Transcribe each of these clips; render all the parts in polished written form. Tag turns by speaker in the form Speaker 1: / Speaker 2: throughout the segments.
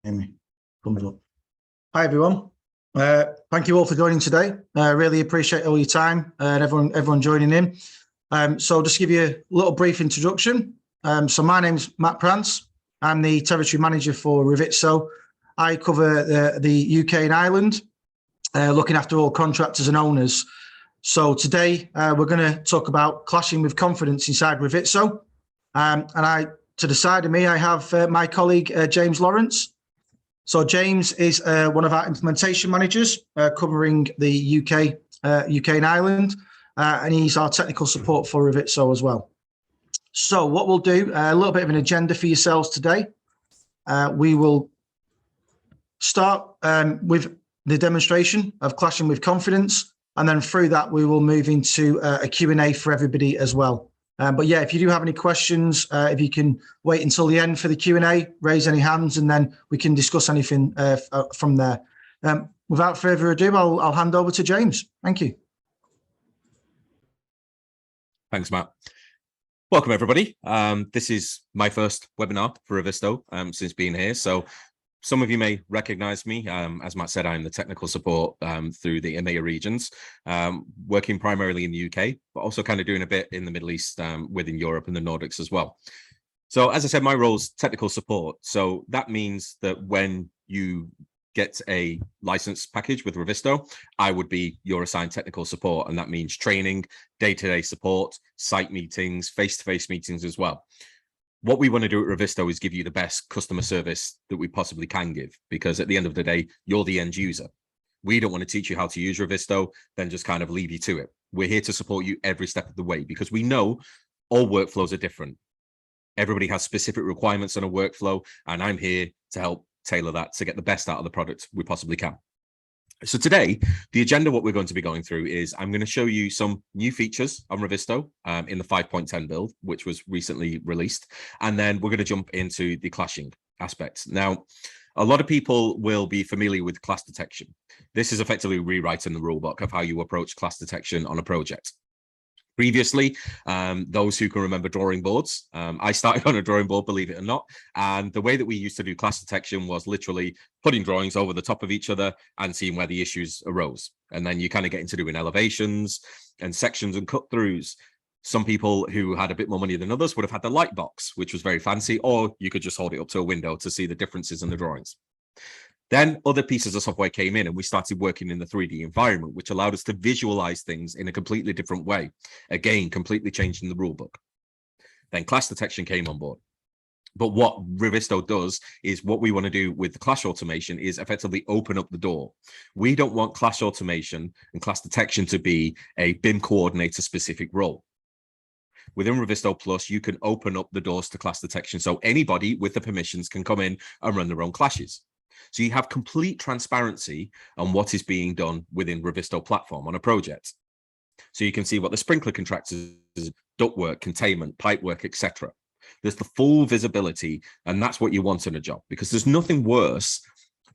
Speaker 1: Amy, thumbs up. Hi everyone. Thank you all for joining today. Really appreciate all your time and everyone joining in. So just to give you a little brief introduction. So my name's Matt Prance. I'm the territory manager for Revizto. I cover the UK and Ireland, looking after all contractors and owners. So today we're going to talk about clashing with confidence inside Revizto. To the side of me, I have my colleague, James Lawrence. So James is one of our implementation managers covering the UK and Ireland, and he's our technical support for Revizto as well. So what we'll do, a little bit of an agenda for yourselves today. We will start with the demonstration of clashing with confidence, and then through that we will move into a Q&A for everybody as well. But yeah, if you do have any questions, if you can wait until the end for the Q&A, raise any hands, and then we can discuss anything from there. Without further ado, I'll hand over to James. Thank you.
Speaker 2: Thanks, Matt. Welcome, everybody. This is my first webinar for Revizto since being here. So some of you may recognize me. As Matt said, I'm the technical support through the EMEA regions, working primarily in the UK, but also kind of doing a bit in the Middle East, within Europe and the Nordics as well. So as I said, my role is technical support. So that means that when you get a license package with Revizto, I would be your assigned technical support. And that means training, day-to-day support, site meetings, face-to-face meetings as well. What we want to do at Revizto is give you the best customer service that we possibly can give, because at the end of the day, you're the end user. We don't want to teach you how to use Revizto, then just kind of leave you to it. We're here to support you every step of the way, because we know all workflows are different. Everybody has specific requirements on a workflow, and I'm here to help tailor that to get the best out of the product we possibly can. So today, the agenda, what we're going to be going through is I'm going to show you some new features on Revizto in the 5.10 build, which was recently released. And then we're going to jump into the clashing aspects. Now, a lot of people will be familiar with clash detection. This is effectively rewriting the rulebook of how you approach clash detection on a project. Previously, those who can remember drawing boards, I started on a drawing board, believe it or not. And the way that we used to do clash detection was literally putting drawings over the top of each other and seeing where the issues arose. And then you kind of get into doing elevations and sections and cut throughs. Some people who had a bit more money than others would have had the light box, which was very fancy, or you could just hold it up to a window to see the differences in the drawings. Then other pieces of software came in and we started working in the 3D environment, which allowed us to visualize things in a completely different way. Again, completely changing the rule book. Then clash detection came on board. But what Revizto does is what we want to do with the clash automation is effectively open up the door. We don't want clash automation and clash detection to be a BIM coordinator specific role. Within Revizto Plus, you can open up the doors to clash detection. So anybody with the permissions can come in and run their own clashes. So you have complete transparency on what is being done within Revizto platform on a project. So you can see what the sprinkler contractors, ductwork, containment, pipework, etc. There's the full visibility, and that's what you want in a job, because there's nothing worse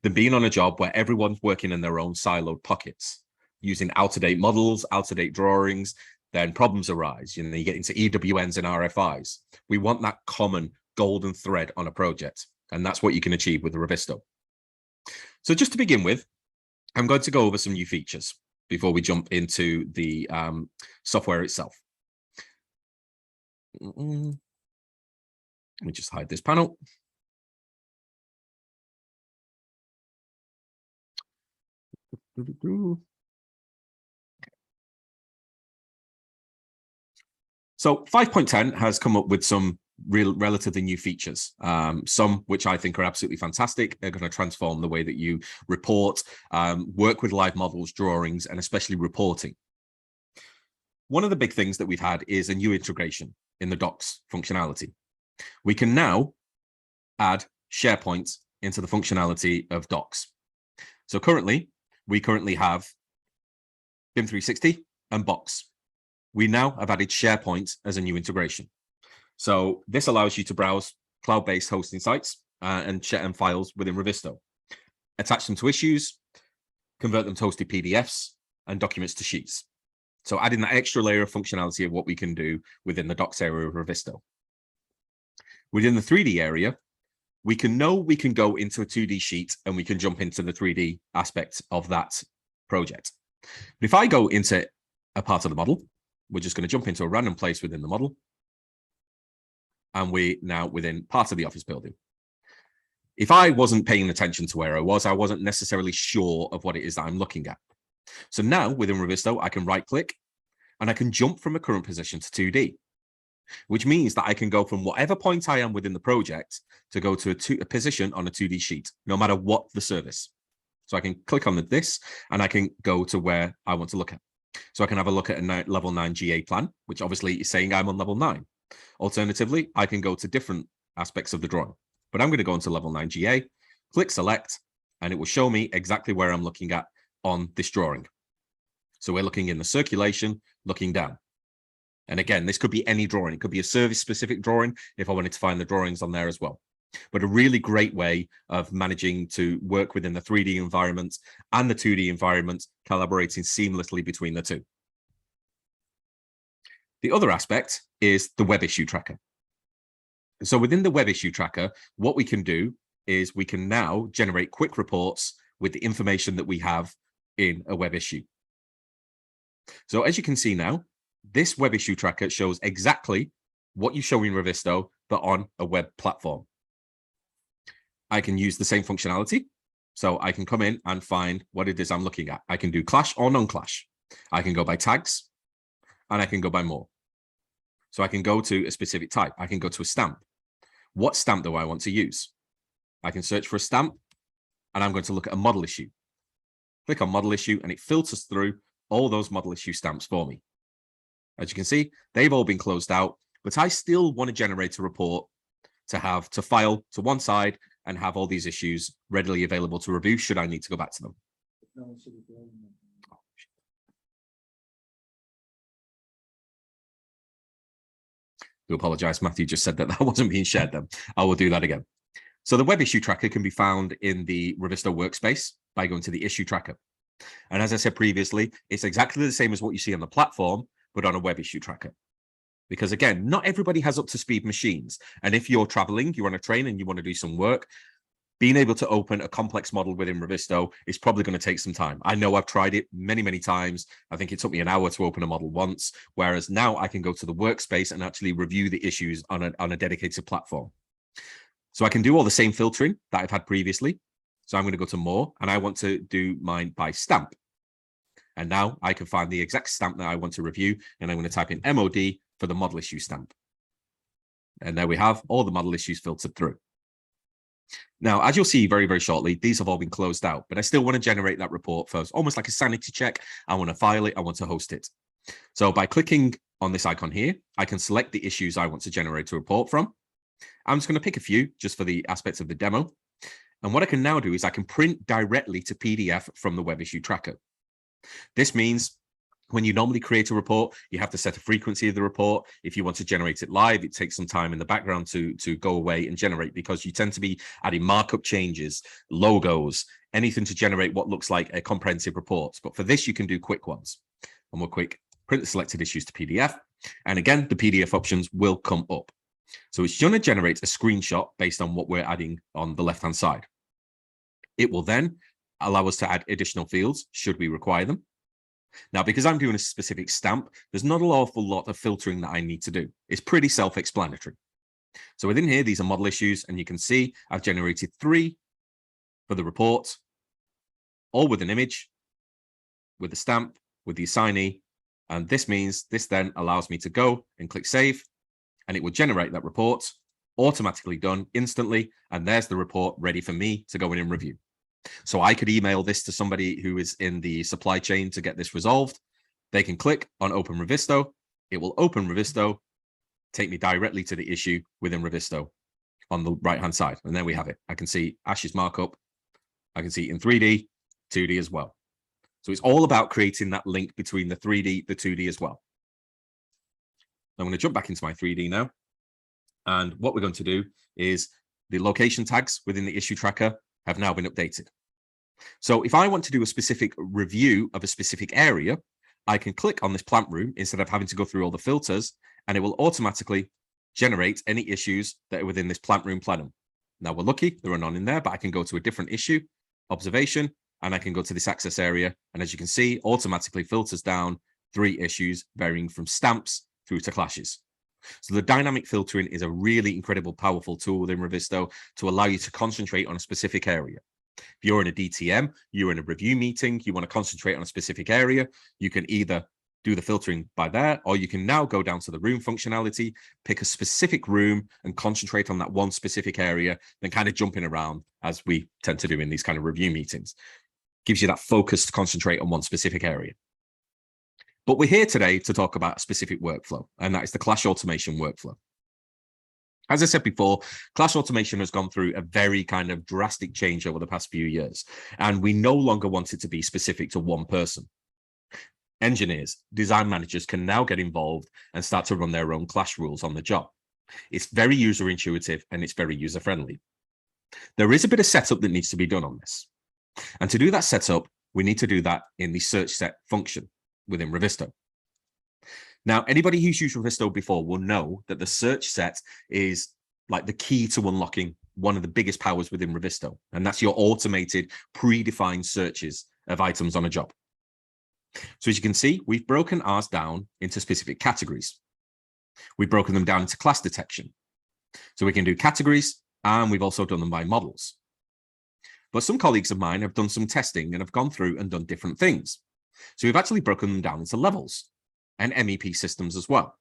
Speaker 2: than being on a job where everyone's working in their own siloed pockets, using out-of-date models, out-of-date drawings. Then problems arise. You know, you get into EWNs and RFIs. We want that common golden thread on a project, and that's what you can achieve with Revizto. So just to begin with, I'm going to go over some new features before we jump into the software itself. Let me just hide this panel. So 5.10 has come up with some relatively new features, some which I think are absolutely fantastic. They're going to transform the way that you report, work with live models, drawings, and especially reporting. One of the big things that we've had is a new integration in the docs functionality. We can now add SharePoint into the functionality of docs. So we currently have BIM 360 and Box. We now have added SharePoint as a new integration. So this allows you to browse cloud-based hosting sites and share files within Revizto, attach them to issues, convert them to hosted PDFs and documents to sheets. So adding that extra layer of functionality of what we can do within the docs area of Revizto. Within the 3D area, we can go into a 2D sheet and we can jump into the 3D aspect of that project. But if I go into a part of the model, we're just going to jump into a random place within the model. And we're now within part of the office building. If I wasn't paying attention to where I wasn't necessarily sure of what it is that I'm looking at. So now within Revizto, I can right click and I can jump from a current position to 2D, which means that I can go from whatever point I am within the project to go to a position on a 2D sheet, no matter what the service. So I can click on this and I can go to where I want to look at. So I can have a look at a level 9 GA plan, which obviously is saying I'm on level 9. Alternatively, I can go to different aspects of the drawing, but I'm going to go into level 9 GA, click select, and it will show me exactly where I'm looking at on this drawing. So we're looking in the circulation, looking down. And again, this could be any drawing. It could be a service-specific drawing if I wanted to find the drawings on there as well. But a really great way of managing to work within the 3D environment and the 2D environment, collaborating seamlessly between the two. The other aspect is the web issue tracker. So within the web issue tracker, what we can do is we can now generate quick reports with the information that we have in a web issue. So as you can see now, this web issue tracker shows exactly what you show in Revizto, but on a web platform. I can use the same functionality. So I can come in and find what it is I'm looking at. I can do clash or non-clash. I can go by tags and I can go by more. So I can go to a specific type. I can go to a stamp. What stamp do I want to use? I can search for a stamp and I'm going to look at a model issue. Click on model issue and it filters through all those model issue stamps for me. As you can see, they've all been closed out, but I still want to generate a report to file to one side and have all these issues readily available to review should I need to go back to them. Do apologize, Matthew just said that wasn't being shared then. I will do that again. So the web issue tracker can be found in the Revizto workspace by going to the issue tracker. And as I said previously, it's exactly the same as what you see on the platform, but on a web issue tracker. Because again, not everybody has up to speed machines. And if you're traveling, you're on a train and you want to do some work, being able to open a complex model within Revizto is probably going to take some time. I know I've tried it many, many times. I think it took me an hour to open a model once, whereas now I can go to the workspace and actually review the issues on a dedicated platform. So I can do all the same filtering that I've had previously. So I'm going to go to more and I want to do mine by stamp. And now I can find the exact stamp that I want to review. And I'm going to type in MOD for the model issue stamp. And there we have all the model issues filtered through. Now, as you'll see very, very shortly, these have all been closed out, but I still want to generate that report first, almost like a sanity check. I want to file it. I want to host it. So by clicking on this icon here, I can select the issues I want to generate a report from. I'm just going to pick a few just for the aspects of the demo. And what I can now do is I can print directly to PDF from the web issue tracker. This means when you normally create a report, you have to set a frequency of the report. If you want to generate it live, it takes some time in the background to go away and generate, because you tend to be adding markup changes, logos, anything to generate what looks like a comprehensive report. But for this, you can do quick ones. And we'll quick print the selected issues to PDF. And again, the PDF options will come up. So it's going to generate a screenshot based on what we're adding on the left-hand side. It will then allow us to add additional fields should we require them. Now, because I'm doing a specific stamp, there's not an awful lot of filtering that I need to do. It's pretty self-explanatory. So within here, these are model issues, and you can see I've generated 3 for the report, all with an image, with the stamp, with the assignee. And this means this then allows me to go and click save, and it will generate that report automatically done instantly. And there's the report ready for me to go in and review. So I could email this to somebody who is in the supply chain to get this resolved. They can click on Open Revizto. It will open Revizto, take me directly to the issue within Revizto on the right-hand side. And there we have it. I can see Ash's markup. I can see it in 3D, 2D as well. So it's all about creating that link between the 3D, the 2D as well. I'm going to jump back into my 3D now. And what we're going to do is the location tags within the issue tracker have now been updated. So if I want to do a specific review of a specific area, I can click on this plant room instead of having to go through all the filters, and it will automatically generate any issues that are within this plant room plenum. Now we're lucky, there are none in there, but I can go to a different issue, observation, and I can go to this access area. And as you can see, automatically filters down 3 issues varying from stamps through to clashes. So the dynamic filtering is a really incredible, powerful tool within Revizto to allow you to concentrate on a specific area. If you're in a DTM, you're in a review meeting, you want to concentrate on a specific area, you can either do the filtering by there, or you can now go down to the room functionality, pick a specific room and concentrate on that one specific area, then kind of jumping around as we tend to do in these kind of review meetings. Gives you that focus to concentrate on one specific area. But we're here today to talk about a specific workflow, and that is the clash automation workflow. As I said before, clash automation has gone through a very kind of drastic change over the past few years, and we no longer want it to be specific to one person. Engineers, design managers can now get involved and start to run their own clash rules on the job. It's very user intuitive and it's very user friendly. There is a bit of setup that needs to be done on this. And to do that setup, we need to do that in the search set function within Revizto. Now, anybody who's used Revizto before will know that the search set is like the key to unlocking one of the biggest powers within Revizto, and that's your automated predefined searches of items on a job. So as you can see, we've broken ours down into specific categories. We've broken them down into class detection. So we can do categories, and we've also done them by models. But some colleagues of mine have done some testing and have gone through and done different things. So we've actually broken them down into levels and MEP systems as well.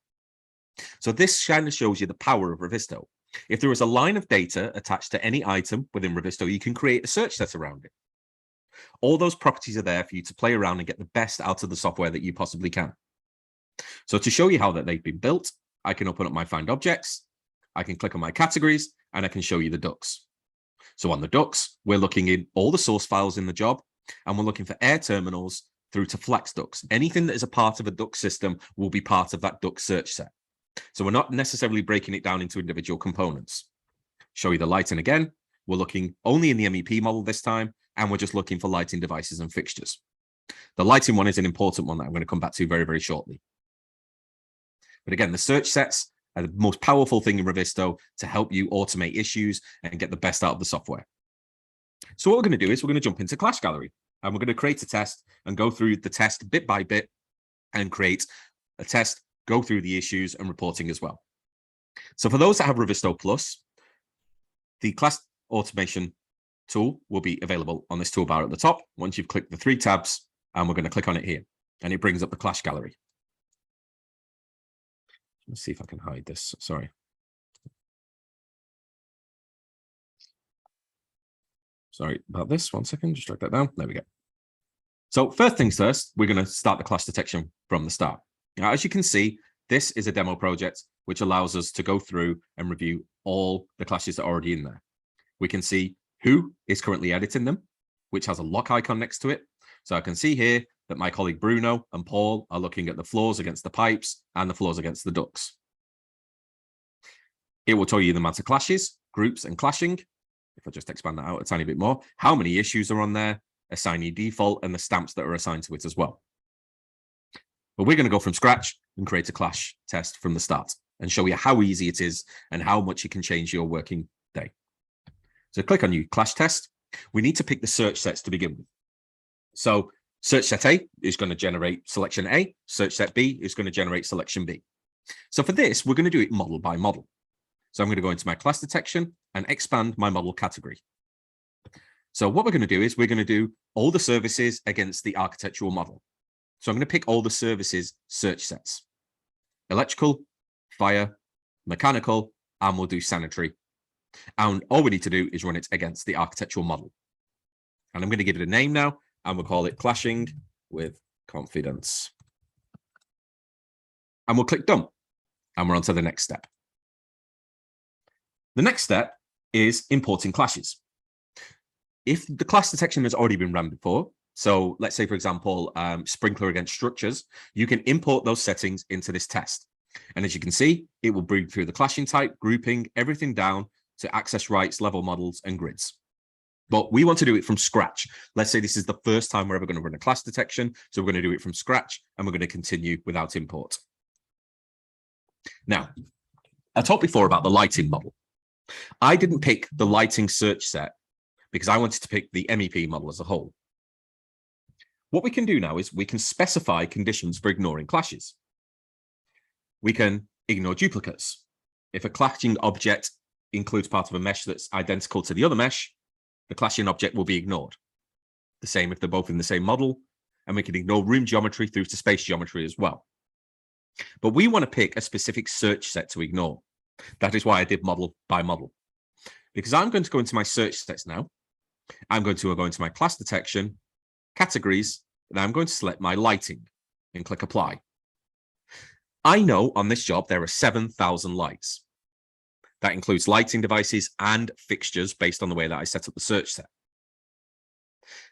Speaker 2: So this kind of shows you the power of Revizto. If there is a line of data attached to any item within Revizto, you can create a search set around it. All those properties are there for you to play around and get the best out of the software that you possibly can. So to show you how that they've been built, I can open up my Find Objects, I can click on my categories, and I can show you the ducts. So on the ducts, we're looking in all the source files in the job, and we're looking for air terminals through to flex ducts. Anything that is a part of a duct system will be part of that duct search set. So we're not necessarily breaking it down into individual components. Show you the lighting again. We're looking only in the MEP model this time, and we're just looking for lighting devices and fixtures. The lighting one is an important one that I'm going to come back to very, very shortly. But again, the search sets are the most powerful thing in Revizto to help you automate issues and get the best out of the software. So what we're going to do is we're going to jump into Clash Gallery, and we're going to create a test and go through the test bit by bit and create a test, go through the issues and reporting as well. So for those that have Revizto Plus, the Clash Automation tool will be available on this toolbar at the top once you've clicked the 3 tabs, and we're going to click on it here, and it brings up the Clash Gallery. Let's see if I can hide this. Sorry. Sorry about this. 1 second. Just drag that down. There we go. So first things first, we're going to start the clash detection from the start. Now, as you can see, this is a demo project which allows us to go through and review all the clashes that are already in there. We can see who is currently editing them, which has a lock icon next to it. So I can see here that my colleague Bruno and Paul are looking at the floors against the pipes and the floors against the ducts. It will tell you the amount of clashes, groups, and clashing. If I just expand that out a tiny bit more, how many issues are on there, assignee default, and the stamps that are assigned to it as well. But we're going to go from scratch and create a clash test from the start and show you how easy it is and how much you can change your working day. So click on New Clash Test. We need to pick the search sets to begin with. So search set A is going to generate selection A. Search set B is going to generate selection B. So for this, we're going to do it model by model. So I'm going to go into my class detection and expand my model category. So what we're going to do is we're going to do all the services against the architectural model. So I'm going to pick all the services search sets: electrical, fire, mechanical, and we'll do sanitary. And all we need to do is run it against the architectural model. And I'm going to give it a name now, and we'll call it Clashing with Confidence. And we'll click Done. And we're on to the next step. The next step is importing clashes. If the clash detection has already been run before, so let's say, for example, sprinkler against structures, you can import those settings into this test. And as you can see, it will bring through the clashing type, grouping, everything down to access rights, level models, and grids. But we want to do it from scratch. Let's say this is the first time we're ever going to run a clash detection. So we're going to do it from scratch, and we're going to continue without import. Now, I talked before about the lighting model. I didn't pick the lighting search set because I wanted to pick the MEP model as a whole. What we can do now is we can specify conditions for ignoring clashes. We can ignore duplicates. If a clashing object includes part of a mesh that's identical to the other mesh, the clashing object will be ignored. The same if they're both in the same model, and we can ignore room geometry through to space geometry as well. But we want to pick a specific search set to ignore. That is why I did model by model. Because I'm going to go into my search sets now. I'm going to go into my class detection, categories, and I'm going to select my lighting and click apply. I know on this job there are 7,000 lights. That includes lighting devices and fixtures based on the way that I set up the search set.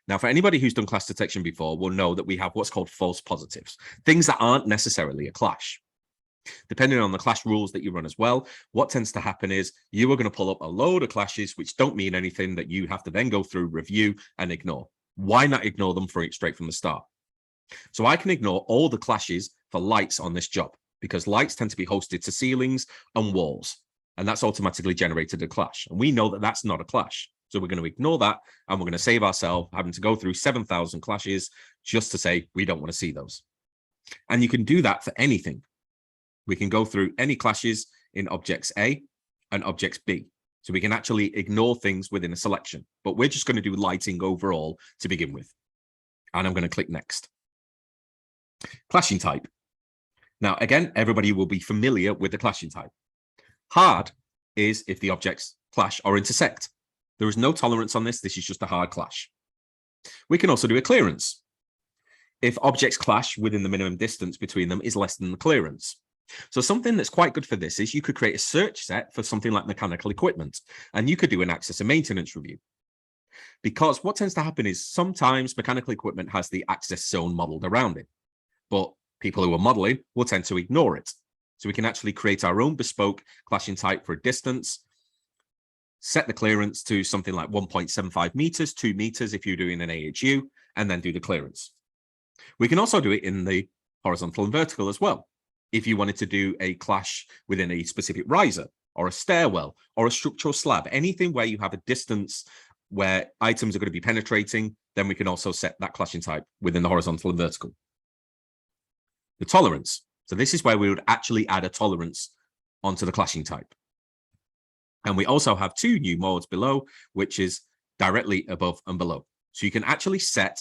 Speaker 2: Now, for anybody who's done class detection before will know that we have what's called false positives, things that aren't necessarily a clash. Depending on the clash rules that you run as well, what tends to happen is you are going to pull up a load of clashes which don't mean anything that you have to then go through, review, and ignore. Why not ignore them straight from the start? So I can ignore all the clashes for lights on this job because lights tend to be hosted to ceilings and walls, and that's automatically generated a clash. And we know that that's not a clash. So we're going to ignore that, and we're going to save ourselves having to go through 7,000 clashes just to say we don't want to see those. And you can do that for anything. We can go through any clashes in objects A and objects B. So we can actually ignore things within a selection, but we're just going to do lighting overall to begin with. And I'm going to click next. Clashing type. Now, again, everybody will be familiar with the clashing type. Hard is if the objects clash or intersect. There is no tolerance on this. This is just a hard clash. We can also do a clearance. If objects clash within the minimum distance between them is less than the clearance. So something that's quite good for this is you could create a search set for something like mechanical equipment, and you could do an access and maintenance review. Because what tends to happen is sometimes mechanical equipment has the access zone modeled around it, but people who are modeling will tend to ignore it. So we can actually create our own bespoke clashing type for a distance, set the clearance to something like 1.75 meters, 2 meters if you're doing an AHU, and then do the clearance. We can also do it in the horizontal and vertical as well. If you wanted to do a clash within a specific riser or a stairwell or a structural slab, anything where you have a distance where items are going to be penetrating, then we can also set that clashing type within the horizontal and vertical. The tolerance. So this is where we would actually add a tolerance onto the clashing type. And we also have two new modes below, which is directly above and below. So you can actually set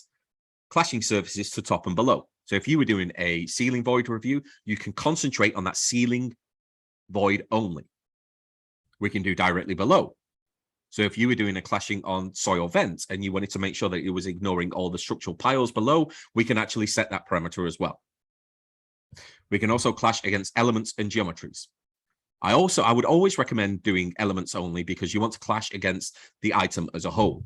Speaker 2: clashing surfaces to top and below. So if you were doing a ceiling void review, you can concentrate on that ceiling void only. We can do directly below. So if you were doing a clashing on soil vents and you wanted to make sure that it was ignoring all the structural piles below, we can actually set that parameter as well. We can also clash against elements and geometries. I would always recommend doing elements only because you want to clash against the item as a whole.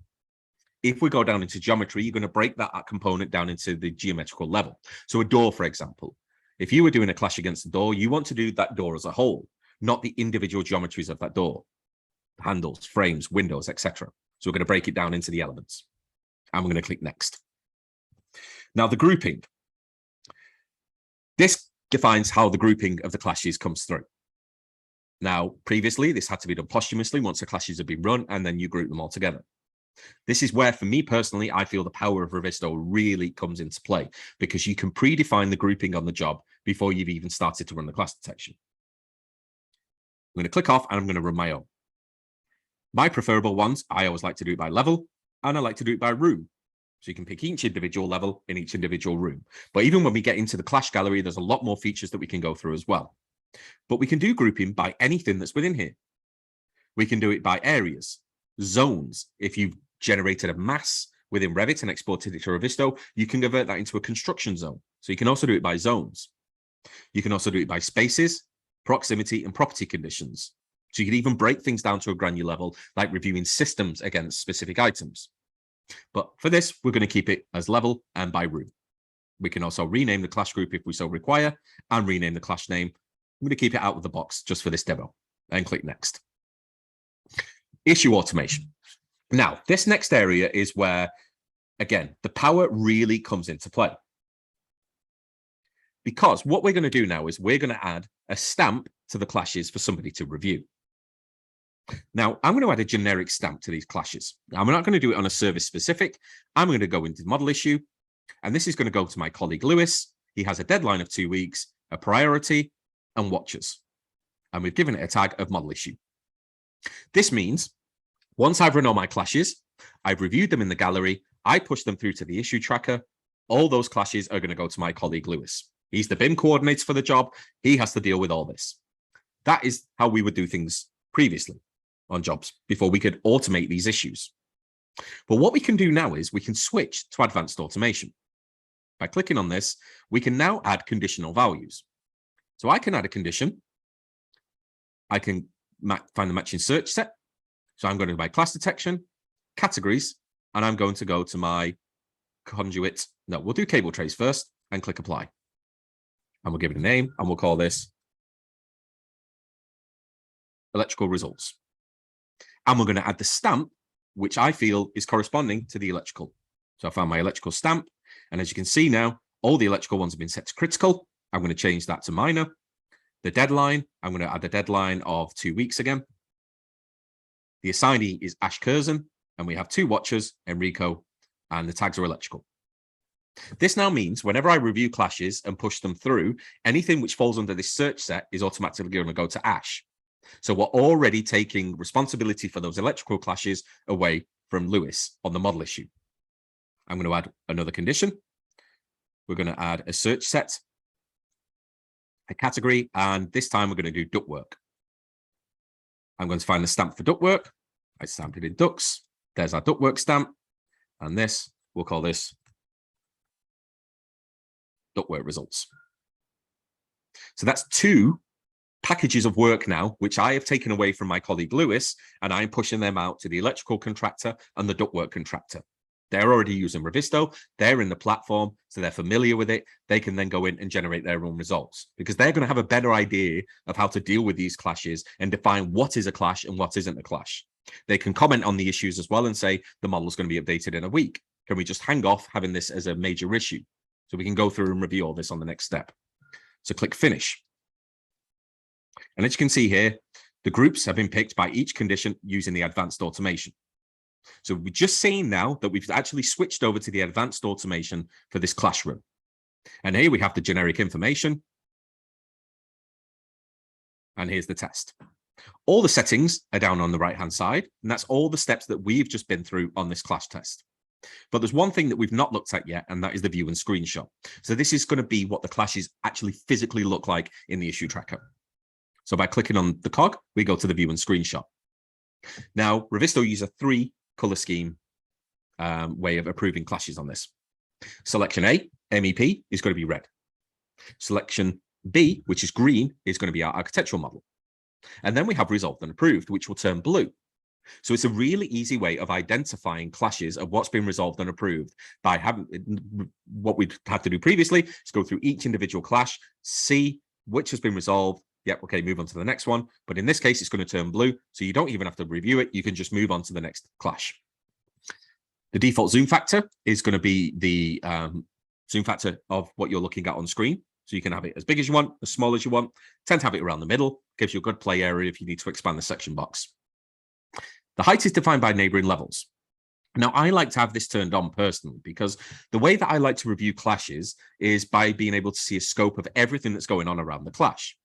Speaker 2: If we go down into geometry, you're going to break that component down into the geometrical level. So a door, for example, if you were doing a clash against the door, you want to do that door as a whole, not the individual geometries of that door, handles, frames, windows, etc. So we're going to break it down into the elements. And we're going to click next. Now the grouping. This defines how the grouping of the clashes comes through. Now, previously, this had to be done posthumously once the clashes have been run, and then you group them all together. This is where, for me personally, I feel the power of Revizto really comes into play because you can predefine the grouping on the job before you've even started to run the class detection. I'm going to click off and I'm going to run my own. My preferable ones, I always like to do it by level, and I like to do it by room. So you can pick each individual level in each individual room. But even when we get into the clash gallery, there's a lot more features that we can go through as well. But we can do grouping by anything that's within here. We can do it by areas, zones. If you've generated a mass within Revit and exported it to Revizto, you can convert that into a construction zone. So you can also do it by zones. You can also do it by spaces, proximity, and property conditions. So you can even break things down to a granular level, like reviewing systems against specific items. But for this, we're going to keep it as level and by room. We can also rename the clash group if we so require, and rename the clash name. I'm going to keep it out of the box just for this demo, and click next. Issue automation. Now, this next area is where, again, the power really comes into play. Because what we're going to do now is we're going to add a stamp to the clashes for somebody to review. Now, I'm going to add a generic stamp to these clashes. Now, I'm not going to do it on a service specific. I'm going to go into the model issue, and this is going to go to my colleague Lewis. He has a deadline of 2 weeks, a priority, and watchers. And we've given it a tag of model issue. This means once I've run all my clashes, I've reviewed them in the gallery, I push them through to the issue tracker. All those clashes are going to go to my colleague Lewis. He's the BIM coordinator for the job. He has to deal with all this. That is how we would do things previously on jobs before we could automate these issues. But what we can do now is we can switch to advanced automation. By clicking on this, we can now add conditional values. So I can add a condition. I can find the matching search set. So I'm going to my class detection, categories, and I'm going to go to my conduit. No, we'll do cable trays first and click apply. And we'll give it a name and we'll call this electrical results. And we're going to add the stamp, which I feel is corresponding to the electrical. So I found my electrical stamp. And as you can see now, all the electrical ones have been set to critical. I'm going to change that to minor. The deadline, I'm going to add a deadline of 2 weeks again. The assignee is Ash Curzon, and we have 2 watchers, Enrico, and the tags are electrical. This now means whenever I review clashes and push them through, anything which falls under this search set is automatically going to go to Ash. So we're already taking responsibility for those electrical clashes away from Lewis on the model issue. I'm going to add another condition. We're going to add a search set, a category, and this time we're going to do ductwork. I'm going to find the stamp for ductwork. I stamped it in ducts. There's our ductwork stamp. And this, we'll call this ductwork results. So that's 2 packages of work now, which I have taken away from my colleague Lewis, and I'm pushing them out to the electrical contractor and the ductwork contractor. They're already using Revizto. They're in the platform, so they're familiar with it. They can then go in and generate their own results because they're going to have a better idea of how to deal with these clashes and define what is a clash and what isn't a clash. They can comment on the issues as well and say, the model is going to be updated in a week. Can we just hang off having this as a major issue? So we can go through and review all this on the next step. So click finish. And as you can see here, the groups have been picked by each condition using the advanced automation. So we're just seeing now that we've actually switched over to the advanced automation for this classroom. And here we have the generic information. And here's the test. All the settings are down on the right-hand side, and that's all the steps that we've just been through on this clash test. But there's one thing that we've not looked at yet, and that is the view and screenshot. So this is going to be what the clashes actually physically look like in the issue tracker. So by clicking on the cog, we go to the view and screenshot. Now, Revizto uses a 3 color scheme way of approving clashes on this. Selection A, MEP, is going to be red. Selection B, which is green, is going to be our architectural model. And then we have resolved and approved, which will turn blue. So it's a really easy way of identifying clashes of what's been resolved and approved by having what we'd had to do previously is go through each individual clash, see which has been resolved. Yep, okay, move on to the next one. But in this case, it's going to turn blue. So you don't even have to review it. You can just move on to the next clash. The default zoom factor is going to be the zoom factor of what you're looking at on screen. So you can have it as big as you want, as small as you want. Tend to have it around the middle. Gives you a good play area if you need to expand the section box. The height is defined by neighboring levels. Now, I like to have this turned on personally because the way that I like to review clashes is by being able to see a scope of everything that's going on around the clash.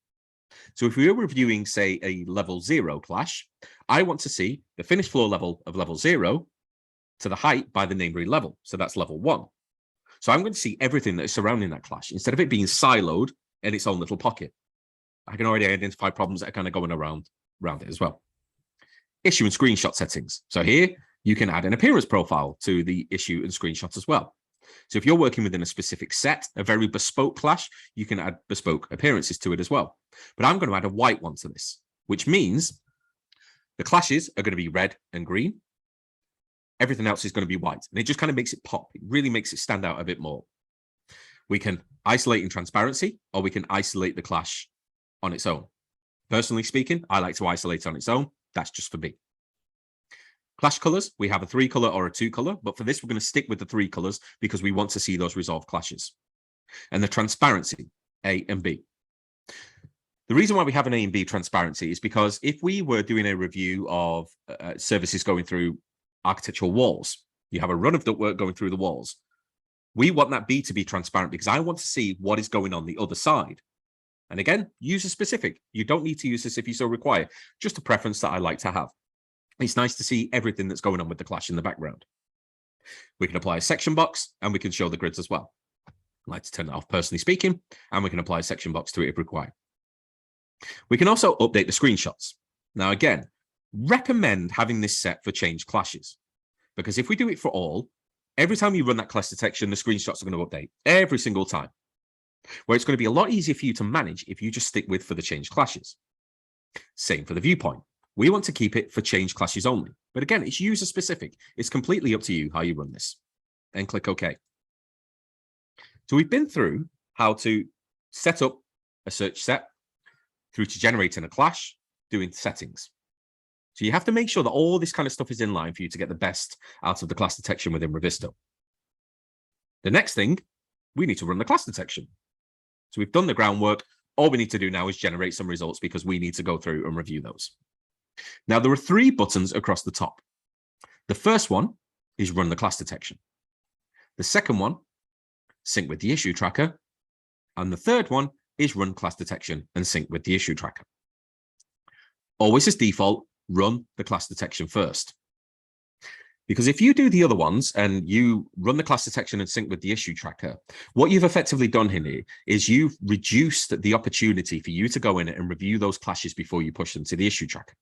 Speaker 2: So if we were reviewing, say, a level 0 clash, I want to see the finished floor level of level 0 to the height by the neighboring level. So that's level 1. So I'm going to see everything that is surrounding that clash instead of it being siloed in its own little pocket. I can already identify problems that are kind of going around it as well. Issue and screenshot settings. So here you can add an appearance profile to the issue and screenshot as well. So if you're working within a specific set, a very bespoke clash, you can add bespoke appearances to it as well. But I'm going to add a white one to this, which means the clashes are going to be red and green. Everything else is going to be white. And it just kind of makes it pop. It really makes it stand out a bit more. We can isolate in transparency, or we can isolate the clash on its own. Personally speaking, I like to isolate on its own. That's just for me. Clash colors, we have a 3 color or a 2 color, but for this, we're going to stick with the 3 colors because we want to see those resolved clashes. And the transparency, A and B. The reason why we have an A and B transparency is because if we were doing a review of services going through architectural walls, you have a run of ductwork going through the walls. We want that B to be transparent because I want to see what is going on the other side. And again, user specific. You don't need to use this if you so require. Just a preference that I like to have. It's nice to see everything that's going on with the clash in the background. We can apply a section box and we can show the grids as well. I like to turn that off personally speaking, and we can apply a section box to it if required. We can also update the screenshots. Now, again, recommend having this set for change clashes, because if we do it for all, every time you run that clash detection, the screenshots are going to update every single time, where it's going to be a lot easier for you to manage if you just stick with for the change clashes. Same for the viewpoint. We want to keep it for change clashes only. But again, it's user specific. It's completely up to you how you run this. And click OK. So we've been through how to set up a search set, through to generating a clash, doing settings. So you have to make sure that all this kind of stuff is in line for you to get the best out of the clash detection within Revizto. The next thing, we need to run the clash detection. So we've done the groundwork. All we need to do now is generate some results because we need to go through and review those. Now, there are 3 buttons across the top. The first one is run the clash detection. The second one, sync with the issue tracker. And the third one is run clash detection and sync with the issue tracker. Always as default, run the clash detection first. Because if you do the other ones and you run the clash detection and sync with the issue tracker, what you've effectively done here is you've reduced the opportunity for you to go in and review those clashes before you push them to the issue tracker.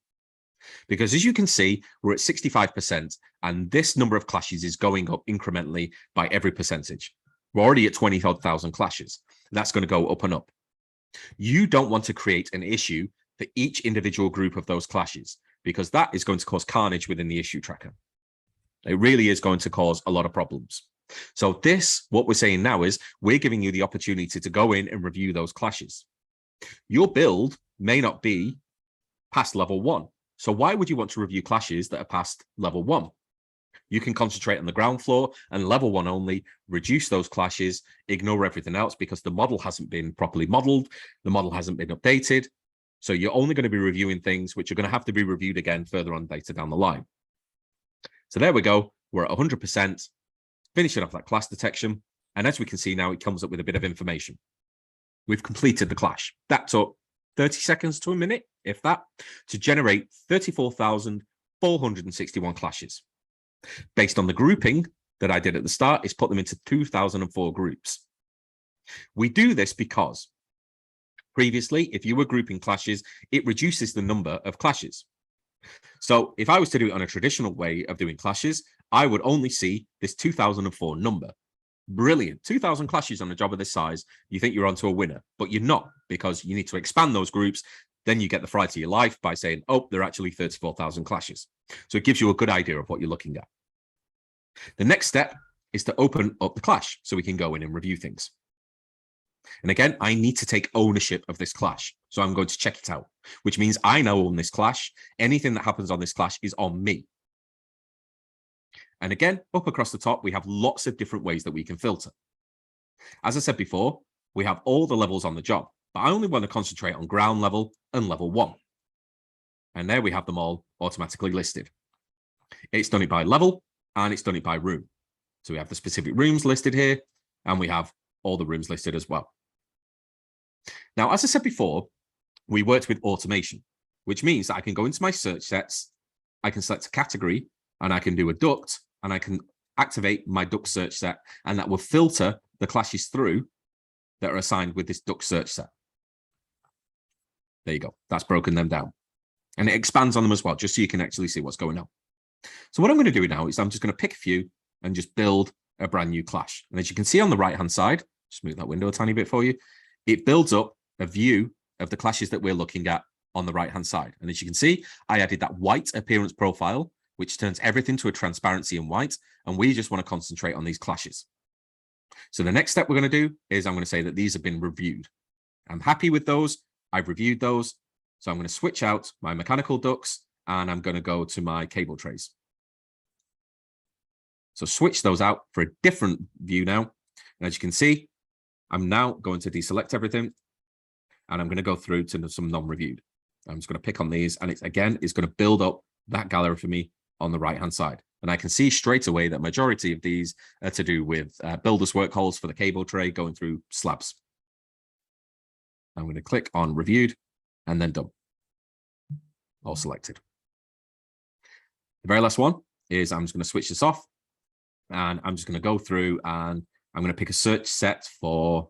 Speaker 2: Because as you can see, we're at 65%, and this number of clashes is going up incrementally by every percentage. We're already at 20,000 clashes. That's going to go up and up. You don't want to create an issue for each individual group of those clashes, because that is going to cause carnage within the issue tracker. It really is going to cause a lot of problems. So what we're saying now is we're giving you the opportunity to go in and review those clashes. Your build may not be past level 1. So why would you want to review clashes that are past level 1? You can concentrate on the ground floor and level 1 only, reduce those clashes, ignore everything else because the model hasn't been properly modeled, the model hasn't been updated. So you're only going to be reviewing things which are going to have to be reviewed again further on data down the line. So there we go. We're at 100%, finishing off that clash detection. And as we can see now, it comes up with a bit of information. We've completed the clash. That took 30 seconds to a minute, if that, to generate 34,461 clashes. Based on the grouping that I did at the start, it's put them into 2004 groups. We do this because previously, if you were grouping clashes, it reduces the number of clashes. So if I was to do it on a traditional way of doing clashes, I would only see this 2004 number. Brilliant. 2,000 clashes on a job of this size. You think you're onto a winner, but you're not, because you need to expand those groups. Then you get the fright of your life by saying, oh, there are actually 34,000 clashes. So it gives you a good idea of what you're looking at. The next step is to open up the clash so we can go in and review things. And again, I need to take ownership of this clash. So I'm going to check it out, which means I now own this clash. Anything that happens on this clash is on me. And again, up across the top, we have lots of different ways that we can filter. As I said before, we have all the levels on the job, but I only want to concentrate on ground level and level 1. And there we have them all automatically listed. It's done it by level and it's done it by room. So we have the specific rooms listed here, and we have all the rooms listed as well. Now, as I said before, we worked with automation, which means that I can go into my search sets, I can select a category, and I can do a duct, and I can activate my duct search set, and that will filter the clashes through that are assigned with this duct search set. There you go. That's broken them down. And it expands on them as well, just so you can actually see what's going on. So what I'm going to do now is I'm just going to pick a few and just build a brand new clash. And as you can see on the right-hand side, just move that window a tiny bit for you, it builds up a view of the clashes that we're looking at on the right-hand side. And as you can see, I added that white appearance profile, which turns everything to a transparency in white. And we just want to concentrate on these clashes. So the next step we're going to do is I'm going to say that these have been reviewed. I'm happy with those. I've reviewed those. So I'm going to switch out my mechanical ducts and I'm going to go to my cable trays. So switch those out for a different view now. And as you can see, I'm now going to deselect everything. and I'm going to go through to some non-reviewed. I'm just going to pick on these, and it's going to build up that gallery for me on the right-hand side. And I can see straight away that majority of these are to do with builder's work holes for the cable tray going through slabs. I'm going to click on reviewed and then done. All selected. The very last one is I'm just going to switch this off, and I'm just going to go through and I'm going to pick a search set for,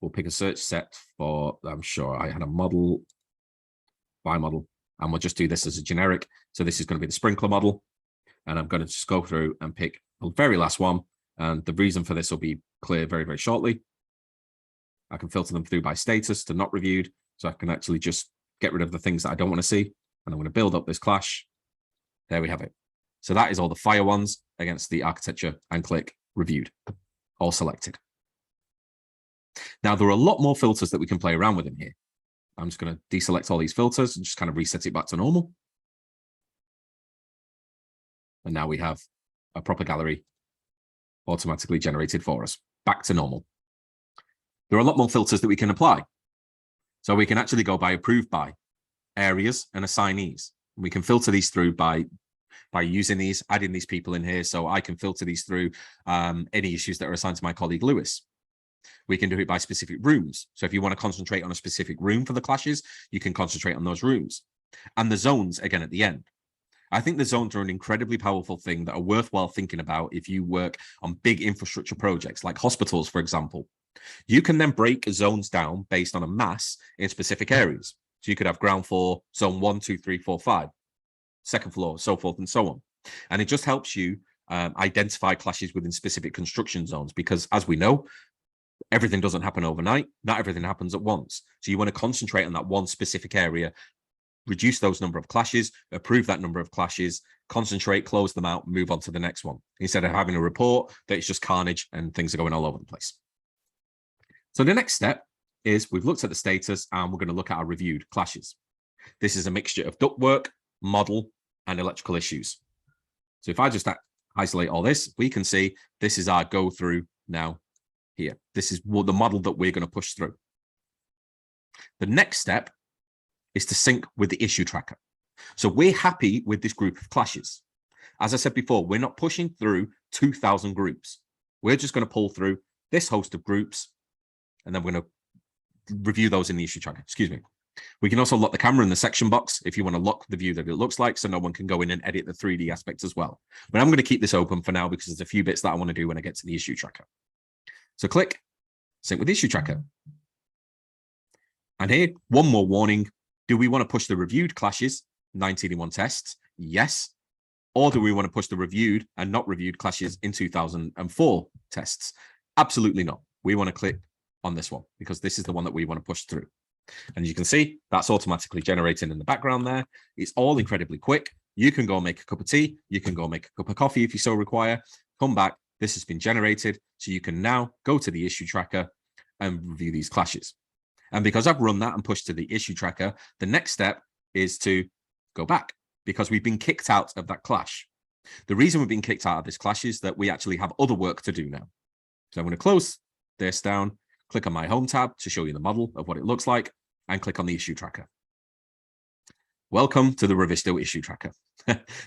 Speaker 2: I'm sure I had a model, by model, and we'll just do this as a generic. So this is going to be the sprinkler model, and I'm going to just go through and pick the very last one. And the reason for this will be clear very, very shortly. I can filter them through by status to not reviewed. So I can actually just get rid of the things that I don't want to see. And I'm going to build up this clash. There we have it. So that is all the fire ones against the architecture, and click reviewed, all selected. Now, there are a lot more filters that we can play around with in here. I'm just going to deselect all these filters and just kind of reset it back to normal. And now we have a proper gallery automatically generated for us, back to normal. There are a lot more filters that we can apply. So we can actually go by approved by, areas, and assignees. We can filter these through by using these, adding these people in here. So I can filter these through any issues that are assigned to my colleague Lewis. We can do it by specific rooms. So if you want to concentrate on a specific room for the clashes, you can concentrate on those rooms. And the zones, again, at the end. I think the zones are an incredibly powerful thing that are worthwhile thinking about if you work on big infrastructure projects like hospitals, for example. You can then break zones down based on a mass in specific areas. So you could have ground floor, zone 1, 2, 3, 4, 5, second floor, so forth and so on. And it just helps you identify clashes within specific construction zones, because as we know, everything doesn't happen overnight. Not everything happens at once. So you want to concentrate on that one specific area, reduce those number of clashes, approve that number of clashes, concentrate, close them out, move on to the next one, instead of having a report that it's just carnage and things are going all over the place. So the next step is we've looked at the status, and we're going to look at our reviewed clashes. This is a mixture of ductwork, model, and electrical issues. So if I just isolate all this, we can see this is our go through now here. This is the model that we're going to push through. The next step is to sync with the issue tracker. So we're happy with this group of clashes. As I said before, we're not pushing through 2,000 groups. We're just going to pull through this host of groups, and then we're going to review those in the issue tracker. Excuse me. We can also lock the camera in the section box if you want to lock the view that it looks like, so no one can go in and edit the 3D aspect as well. But I'm going to keep this open for now because there's a few bits that I want to do when I get to the issue tracker. So click sync with the issue tracker. And here, one more warning. Do we want to push the reviewed clashes, 19 in 1 tests? Yes. Or do we want to push the reviewed and not reviewed clashes in 2004 tests? Absolutely not. We want to click on this one because this is the one that we want to push through. And you can see that's automatically generating in the background there. It's all incredibly quick. You can go make a cup of tea. You can go make a cup of coffee if you so require. Come back. This has been generated. So you can now go to the issue tracker and review these clashes. And because I've run that and pushed to the issue tracker, the next step is to go back because we've been kicked out of that clash. The reason we've been kicked out of this clash is that we actually have other work to do now. So I'm going to close this down, click on my home tab to show you the model of what it looks like, and click on the issue tracker. Welcome to the Revizto issue tracker.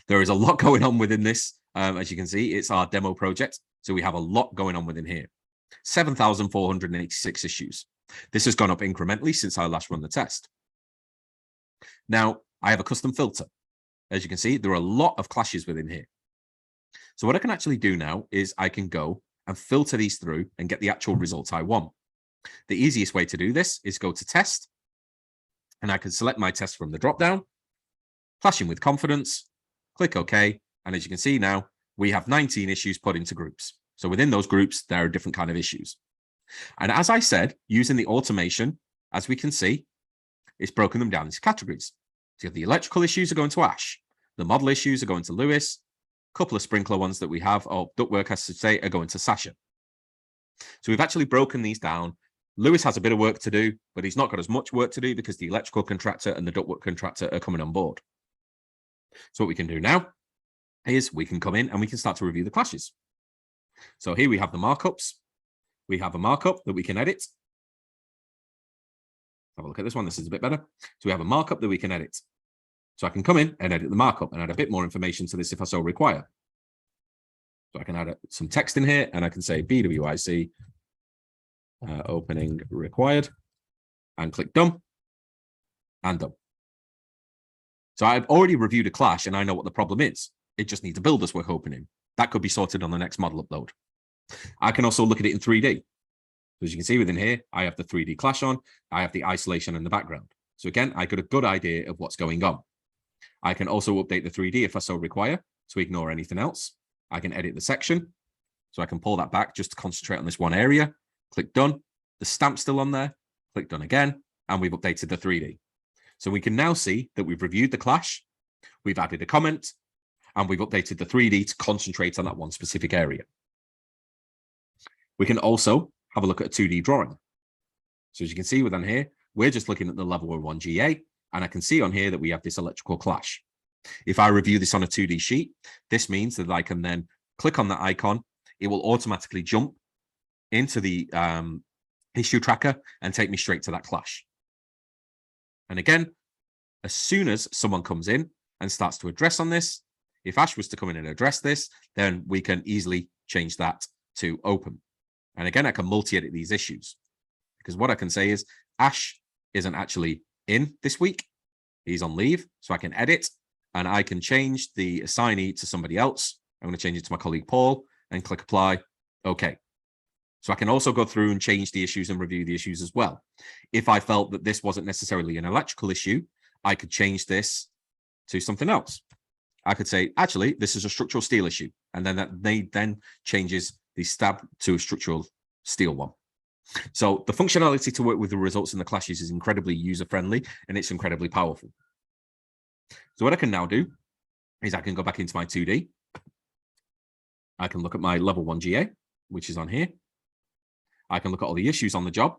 Speaker 2: There is a lot going on within this. As you can see, it's our demo project. So we have a lot going on within here. 7,486 issues. This has gone up incrementally since I last run the test. Now, I have a custom filter. As you can see, there are a lot of clashes within here. So what I can actually do now is I can go and filter these through and get the actual results I want. The easiest way to do this is go to test, and I can select my test from the drop-down, clashing with confidence, click OK, and as you can see now, we have 19 issues put into groups. So within those groups, there are different kind of issues. And as I said, using the automation, as we can see, it's broken them down into categories. So the electrical issues are going to Ash, the model issues are going to Lewis, a couple of sprinkler ones that we have, or ductwork, I should say, are going to Sasha. So we've actually broken these down. Lewis has a bit of work to do, but he's not got as much work to do because the electrical contractor and the ductwork contractor are coming on board. So what we can do now is we can come in and we can start to review the clashes. So here we have the markups. We have a markup that we can edit. Have a look at this one. This is a bit better. So we have a markup that we can edit. So I can come in and edit the markup and add a bit more information to this if I so require. So I can add some text in here and I can say BWIC opening required and click done and done. So I've already reviewed a clash and I know what the problem is. It just needs a builder's work opening. That could be sorted on the next model upload. I can also look at it in 3D. As you can see within here, I have the 3D clash on. I have the isolation in the background. So again, I got a good idea of what's going on. I can also update the 3D if I so require to ignore anything else. I can edit the section. So I can pull that back just to concentrate on this one area. Click done. The stamp's still on there. Click done again. And we've updated the 3D. So we can now see that we've reviewed the clash. We've added a comment. And we've updated the 3D to concentrate on that one specific area. We can also have a look at a 2D drawing. So as you can see within here, we're just looking at the level 1 GA, and I can see on here that we have this electrical clash. If I review this on a 2D sheet, this means that I can then click on that icon. It will automatically jump into the issue tracker and take me straight to that clash. And again, as soon as someone comes in and starts to address on this, if Ash was to come in and address this, then we can easily change that to open. And again, I can multi-edit these issues because what I can say is Ash isn't actually in this week. He's on leave, so I can edit and I can change the assignee to somebody else. I'm going to change it to my colleague Paul and click apply. Okay. So I can also go through and change the issues and review the issues as well. If I felt that this wasn't necessarily an electrical issue, I could change this to something else. I could say, actually, this is a structural steel issue. And then that changes the stab to a structural steel one. So the functionality to work with the results in the clashes is incredibly user-friendly and it's incredibly powerful. So what I can now do is I can go back into my 2D. I can look at my level 1 GA, which is on here. I can look at all the issues on the job,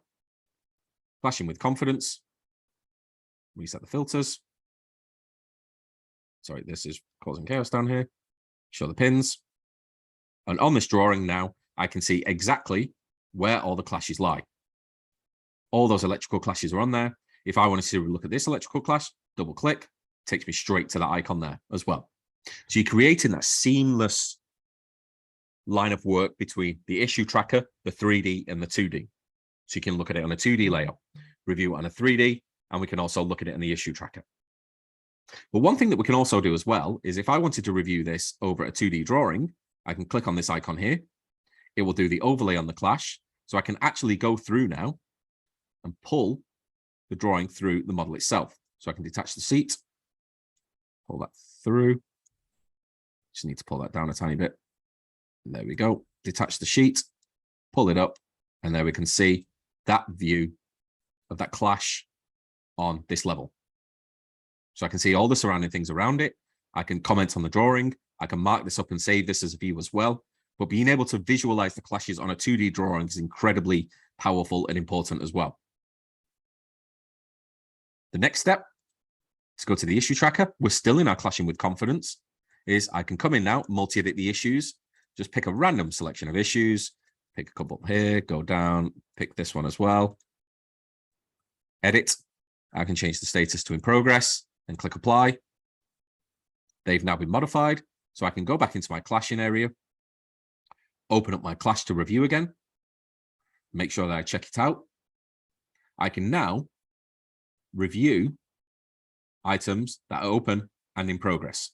Speaker 2: clashing with confidence, reset the filters. Sorry, this is causing chaos down here. Show the pins. And on this drawing now, I can see exactly where all the clashes lie. All those electrical clashes are on there. If I wanted to look at this electrical clash, double click, takes me straight to that icon there as well. So you're creating that seamless line of work between the issue tracker, the 3D and the 2D. So you can look at it on a 2D layout, review it on a 3D, and we can also look at it in the issue tracker. But one thing that we can also do as well is if I wanted to review this over a 2D drawing, I can click on this icon here. It will do the overlay on the clash. So I can actually go through now and pull the drawing through the model itself. So I can detach the seat, pull that through. Just need to pull that down a tiny bit. There we go. Detach the sheet, pull it up, and there we can see that view of that clash on this level. So I can see all the surrounding things around it. I can comment on the drawing. I can mark this up and save this as a view as well. But being able to visualize the clashes on a 2D drawing is incredibly powerful and important as well. The next step is go to the issue tracker. We're still in our clashing with confidence. Is I can come in now, multi-edit the issues, just pick a random selection of issues, pick a couple here, go down, pick this one as well. Edit. I can change the status to in progress and click apply. They've now been modified. So I can go back into my clashing area, open up my clash to review again, make sure that I check it out. I can now review items that are open and in progress.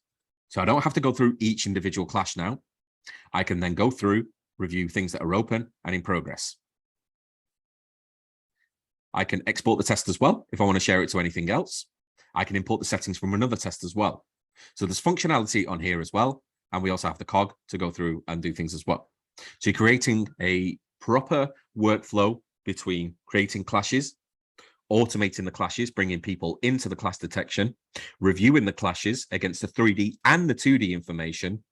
Speaker 2: So I don't have to go through each individual clash now. I can then go through, review things that are open and in progress. I can export the test as well if I want to share it to anything else. I can import the settings from another test as well. So there's functionality on here as well. And we also have the cog to go through and do things as well. So you're creating a proper workflow between creating clashes, automating the clashes, bringing people into the clash detection, reviewing the clashes against the 3D and the 2D information.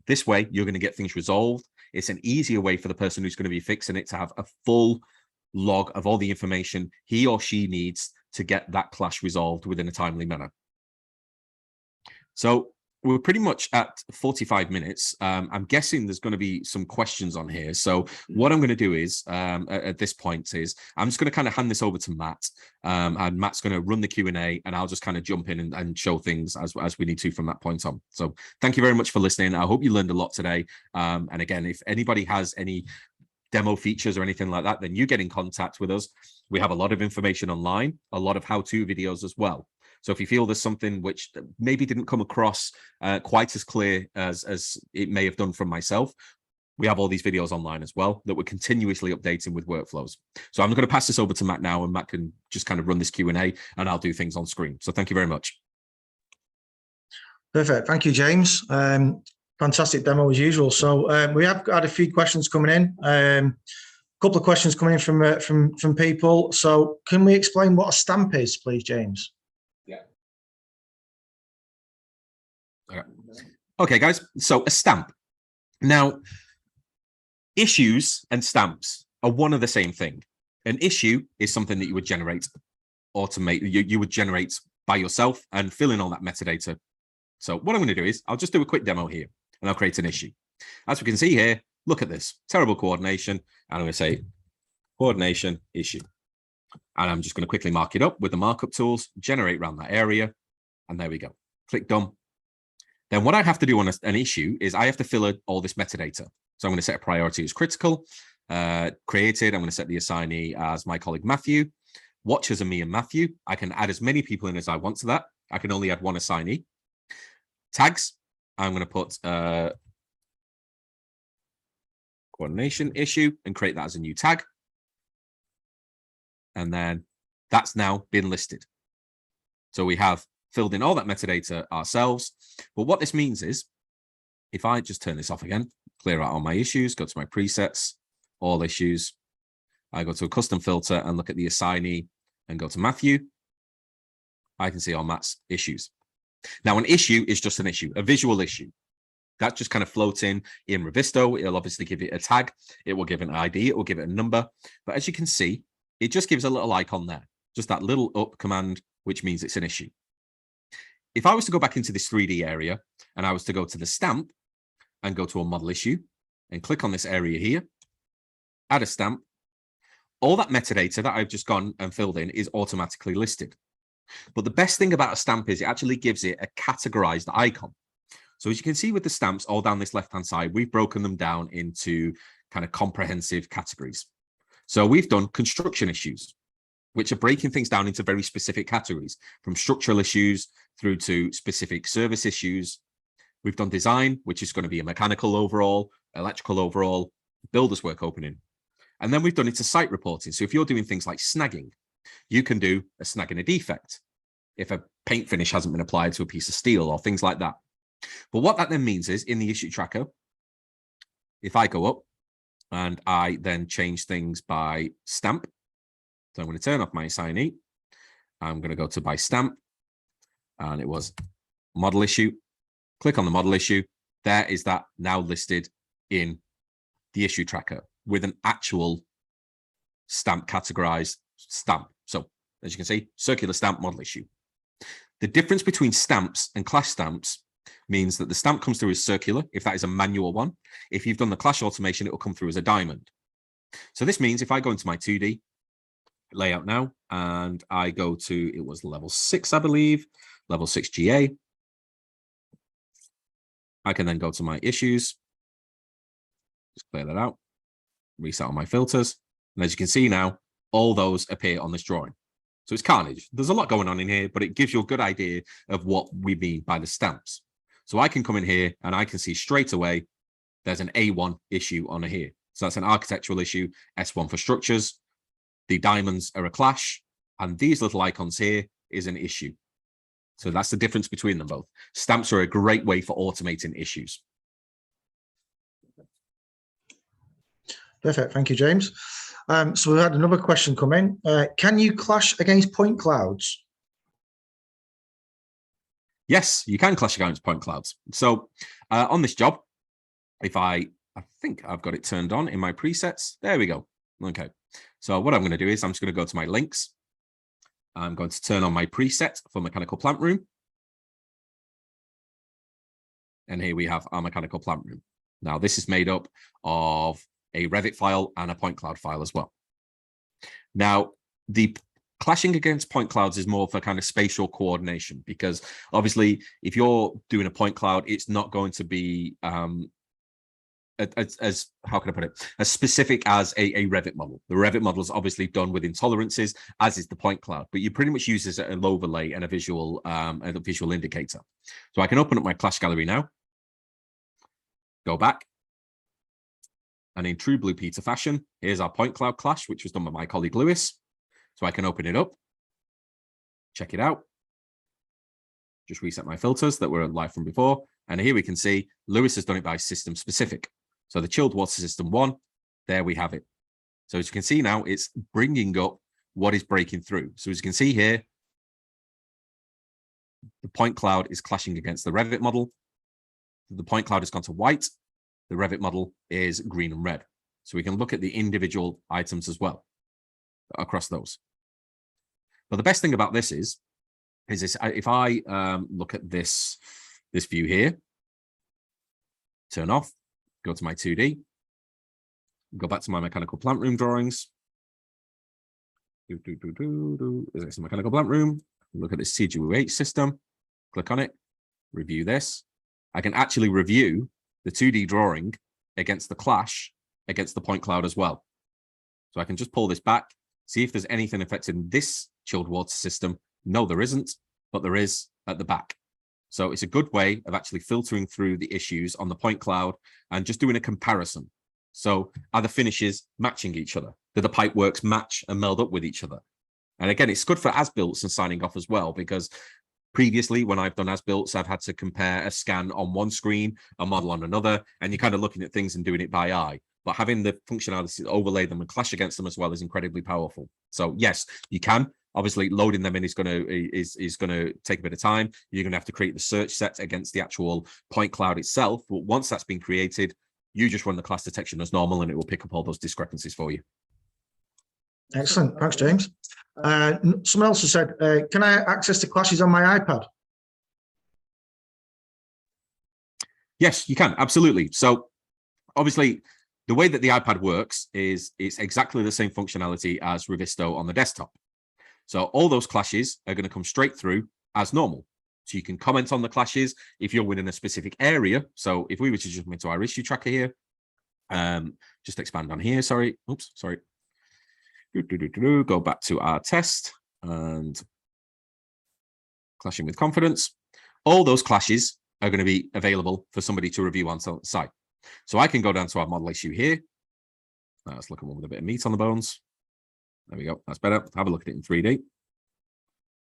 Speaker 2: This way, you're going to get things resolved. It's an easier way for the person who's going to be fixing it to have a full log of all the information he or she needs to get that clash resolved within a timely manner. So we're pretty much at 45 minutes. I'm guessing there's going to be some questions on here. So what I'm going to do is, at this point is, I'm just going to kind of hand this over to Matt. And Matt's going to run the Q&A, and I'll just kind of jump in and show things as we need to from that point on. So thank you very much for listening. I hope you learned a lot today. And again, if anybody has any demo features or anything like that, then you get in contact with us. We have a lot of information online, a lot of how-to videos as well. So if you feel there's something which maybe didn't come across quite as clear as it may have done from myself, we have all these videos online as well that we're continuously updating with workflows. So I'm going to pass this over to Matt now, and Matt can just kind of run this Q&A, and I'll do things on screen. So thank you very much.
Speaker 1: Perfect. Thank you, James. Fantastic demo as usual. So we have had a few questions coming in. A couple of questions coming in from people. So can we explain what a stamp is, please, James?
Speaker 2: Okay, guys. So a stamp. Now, issues and stamps are one of the same thing. An issue is something that you would generate, automate. You would generate by yourself and fill in all that metadata. So what I'm going to do is I'll just do a quick demo here, and I'll create an issue. As we can see here, look at this terrible coordination. And I'm going to say coordination issue, and I'm just going to quickly mark it up with the markup tools, generate around that area, and there we go. Click done. Then what I have to do on an issue is I have to fill in all this metadata. So I'm going to set a priority as critical, created. I'm going to set the assignee as my colleague Matthew. Watch as me and Matthew. I can add as many people in as I want to that. I can only add one assignee. Tags, I'm going to put coordination issue and create that as a new tag. And then that's now been listed. So we have filled in all that metadata ourselves. But what this means is, if I just turn this off again, clear out all my issues, go to my presets, all issues, I go to a custom filter and look at the assignee and go to Matthew, I can see all Matt's issues. Now, an issue is just an issue, a visual issue. That just kind of floats in Revizto. It'll obviously give it a tag. It will give it an ID. It will give it a number. But as you can see, it just gives a little icon there, just that little up command, which means it's an issue. If I was to go back into this 3D area and I was to go to the stamp and go to a model issue and click on this area here, add a stamp, all that metadata that I've just gone and filled in is automatically listed. But the best thing about a stamp is it actually gives it a categorized icon. So as you can see with the stamps all down this left-hand side, we've broken them down into kind of comprehensive categories. So we've done construction issues, which are breaking things down into very specific categories, from structural issues through to specific service issues. We've done design, which is going to be a mechanical overall, electrical overall, builder's work opening. And then we've done it to site reporting. So if you're doing things like snagging, you can do a snag and a defect if a paint finish hasn't been applied to a piece of steel or things like that. But what that then means is in the issue tracker, if I go up and I then change things by stamp, so I'm going to turn off my assignee. I'm going to go to by stamp, and it was model issue. Click on the model issue. There is that now listed in the issue tracker with an actual stamp categorized stamp. So as you can see, circular stamp model issue. The difference between stamps and clash stamps means that the stamp comes through as circular if that is a manual one. If you've done the clash automation, it will come through as a diamond. So this means if I go into my 2D layout now and I go to, it was level 6, I believe, level 6 GA, I can then go to my issues, just clear that out, reset all my filters. And as you can see now, all those appear on this drawing. So it's carnage. There's a lot going on in here, but it gives you a good idea of what we mean by the stamps. So I can come in here and I can see straight away there's an A1 issue on here. So that's an architectural issue, S1 for structures. The diamonds are a clash, and these little icons here is an issue. So that's the difference between them both. Stamps are a great way for automating issues.
Speaker 1: Perfect. Thank you, James. So we had another question come in. Can you clash against point clouds?
Speaker 2: Yes, you can clash against point clouds. So on this job, if I think I've got it turned on in my presets. There we go. Okay. So what I'm going to do is I'm just going to go to my links. I'm going to turn on my preset for mechanical plant room. And here we have our mechanical plant room. Now, this is made up of a Revit file and a point cloud file as well. Now, the clashing against point clouds is more for kind of spatial coordination, because obviously, if you're doing a point cloud, it's not going to be as how can I put it, as specific as a Revit model. The Revit model is obviously done within tolerances, as is the point cloud, but you pretty much use this as an overlay and a visual indicator. So I can open up my clash gallery now, go back, and in true Blue Peter fashion, here's our point cloud clash, which was done by my colleague Lewis. So I can open it up, check it out, just reset my filters that were live from before. And here we can see Lewis has done it by system specific. So the chilled water system 1, there we have it. So as you can see now, it's bringing up what is breaking through. So as you can see here, the point cloud is clashing against the Revit model. The point cloud has gone to white. The Revit model is green and red. So we can look at the individual items as well across those. But the best thing about this is this, if I look at this view here, turn off, go to my 2D, go back to my mechanical plant room drawings. Is this a mechanical plant room? Look at this CGUH system, click on it, review this. I can actually review the 2D drawing against the clash against the point cloud as well. So I can just pull this back, see if there's anything affecting this chilled water system. No, there isn't, but there is at the back. So it's a good way of actually filtering through the issues on the point cloud and just doing a comparison. So are the finishes matching each other? Do the pipe works match and meld up with each other? And again, it's good for as-builts and signing off as well, because previously when I've done as-builts, I've had to compare a scan on one screen, a model on another, and you're kind of looking at things and doing it by eye. But having the functionality to overlay them and clash against them as well is incredibly powerful. So yes, you can. Obviously, loading them in is going to take a bit of time. You're going to have to create the search set against the actual point cloud itself. But once that's been created, you just run the clash detection as normal, and it will pick up all those discrepancies for you.
Speaker 1: Excellent. Thanks, James. Someone else has said, can I access the clashes on my iPad?
Speaker 2: Yes, you can. Absolutely. So obviously, the way that the iPad works is it's exactly the same functionality as Revizto on the desktop. So all those clashes are going to come straight through as normal. So you can comment on the clashes if you're within a specific area. So if we were to jump into our issue tracker here, just expand on here, sorry. Oops, sorry. Go back to our test and clashing with confidence. All those clashes are going to be available for somebody to review on site. So I can go down to our model issue here. Let's look at one with a bit of meat on the bones. There we go. That's better. Have a look at it in 3D.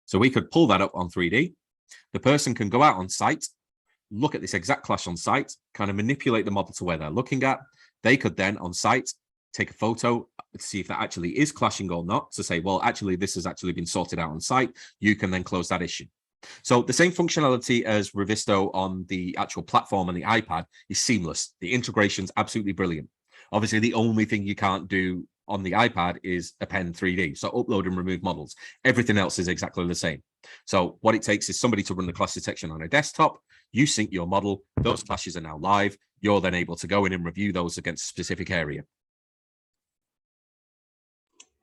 Speaker 2: So we could pull that up on 3D. The person can go out on site, look at this exact clash on site, kind of manipulate the model to where they're looking at. They could then on site take a photo to see if that actually is clashing or not, to say, well, actually, this has actually been sorted out on site. You can then close that issue. So the same functionality as Revizto on the actual platform on the iPad is seamless. The integration's absolutely brilliant. Obviously, the only thing you can't do on the iPad is append 3D. So upload and remove models. Everything else is exactly the same. So what it takes is somebody to run the clash detection on a desktop. You sync your model. Those clashes are now live. You're then able to go in and review those against a specific area.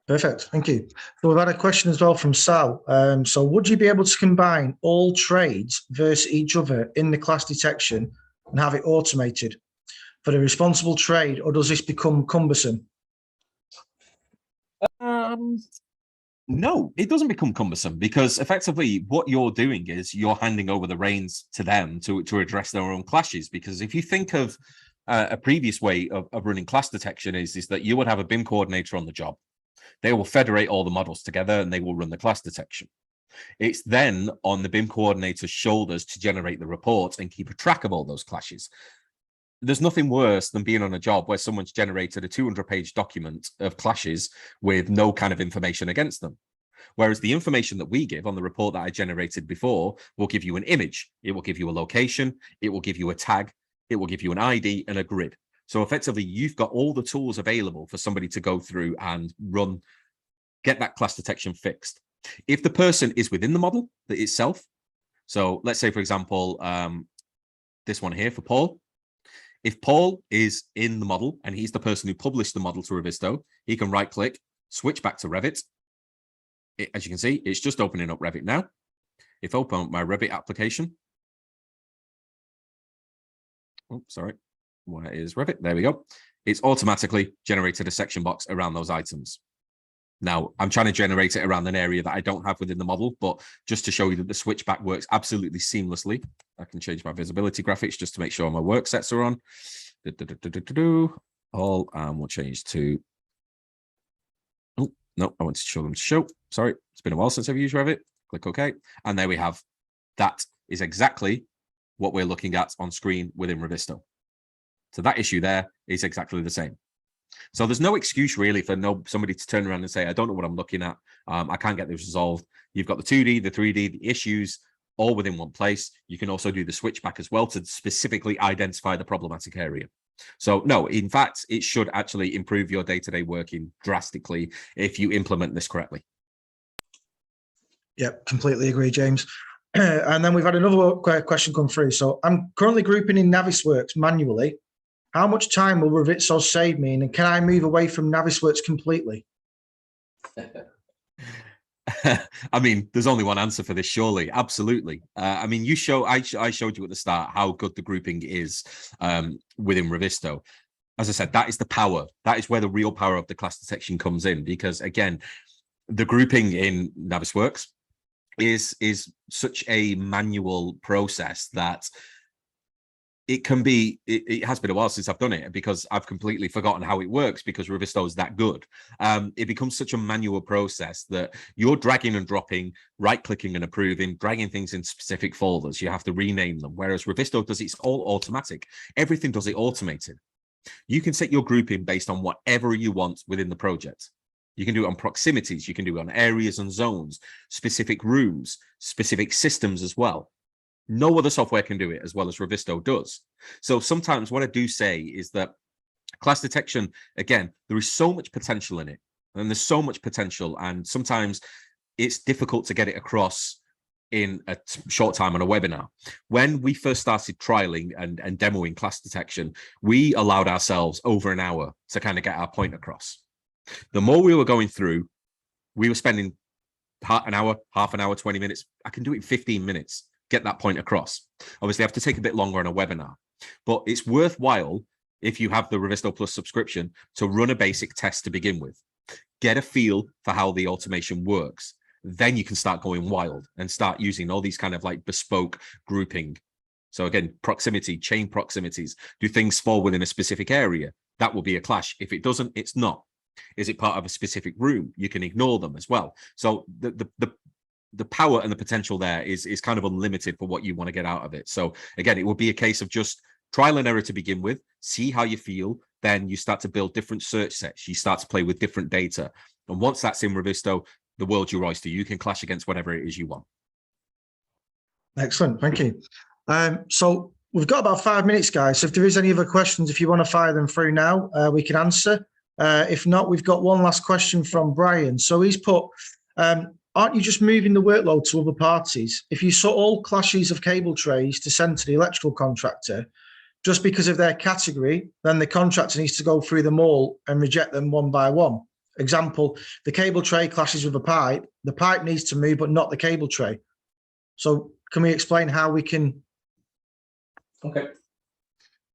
Speaker 1: Perfect. Thank you. So we've had a question as well from Sal. So would you be able to combine all trades versus each other in the clash detection and have it automated for the responsible trade, or does this become cumbersome?
Speaker 2: No, it doesn't become cumbersome, because effectively what you're doing is you're handing over the reins to them to address their own clashes. Because if you think of a previous way of running clash detection is that you would have a BIM coordinator on the job. They will federate all the models together and they will run the clash detection. It's then on the BIM coordinator's shoulders to generate the report and keep a track of all those clashes. There's nothing worse than being on a job where someone's generated a 200-page document of clashes with no kind of information against them. Whereas the information that we give on the report that I generated before will give you an image. It will give you a location. It will give you a tag. It will give you an ID and a grid. So effectively, you've got all the tools available for somebody to go through and get that clash detection fixed. If the person is within the model itself, so let's say, for example, this one here for Paul. If Paul is in the model and he's the person who published the model to Revizto, he can right click, switch back to Revit. As you can see, it's just opening up Revit now. If I open up my Revit application, oh, sorry, where is Revit? There we go. It's automatically generated a section box around those items. Now, I'm trying to generate it around an area that I don't have within the model, but just to show you that the switchback works absolutely seamlessly, I can change my visibility graphics just to make sure my work sets are on. All, and we'll change to, oh, no, I want to show them to show. Sorry, it's been a while since I've used Revit. Click OK. And there we have, that is exactly what we're looking at on screen within Revizto. So that issue there is exactly the same. So there's no excuse really for somebody to turn around and say, I don't know what I'm looking at. I can't get this resolved. You've got the 2D, the 3D, the issues all within one place. You can also do the switchback as well to specifically identify the problematic area. So no, in fact, it should actually improve your day-to-day working drastically if you implement this correctly.
Speaker 1: Yep, completely agree, James. And then we've had another question come through. So I'm currently grouping in Navisworks manually. How much time will Revizto save me, and can I move away from Navisworks completely?
Speaker 2: I mean, there's only one answer for this, surely. Absolutely. I mean, I showed you at the start how good the grouping is within Revizto. As I said, that is the power. That is where the real power of the class detection comes in, because again, the grouping in Navisworks is such a manual process that it can be, it has been a while since I've done it because I've completely forgotten how it works because Revizto is that good. It becomes such a manual process that you're dragging and dropping, right-clicking and approving, dragging things in specific folders. You have to rename them, whereas Revizto does it's all automatic. Everything does it automated. You can set your grouping based on whatever you want within the project. You can do it on proximities, you can do it on areas and zones, specific rooms, specific systems as well. No other software can do it as well as Revizto does. So sometimes what I do say is that class detection, again, there is so much potential in it, and there's so much potential, and sometimes it's difficult to get it across in a short time on a webinar. When we first started trialing and demoing class detection, we allowed ourselves over an hour to kind of get our point across. The more we were going through, we were spending half an hour, 20 minutes. I can do it in 15 minutes. Get that point across. Obviously, I have to take a bit longer on a webinar, but it's worthwhile if you have the Revizto Plus subscription to run a basic test to begin with. Get a feel for how the automation works. Then you can start going wild and start using all these kind of like bespoke grouping. So again, proximity, chain proximities. Do things fall within a specific area? That will be a clash. If it doesn't, it's not. Is it part of a specific room? You can ignore them as well. So the power and the potential there is kind of unlimited for what you want to get out of it. So again, it will be a case of just trial and error to begin with, see how you feel, then you start to build different search sets, you start to play with different data. And once that's in Revizto, the world's your oyster. You can clash against whatever it is you want.
Speaker 1: Excellent, thank you. So we've got about 5 minutes, guys. So if there is any other questions, if you want to fire them through now, we can answer. If not, we've got one last question from Brian. So he's put, aren't you just moving the workload to other parties? If you saw all clashes of cable trays to send to the electrical contractor, just because of their category, then the contractor needs to go through them all and reject them one by one. Example, the cable tray clashes with a pipe. The pipe needs to move, but not the cable tray. So can we explain how we can?
Speaker 2: Okay.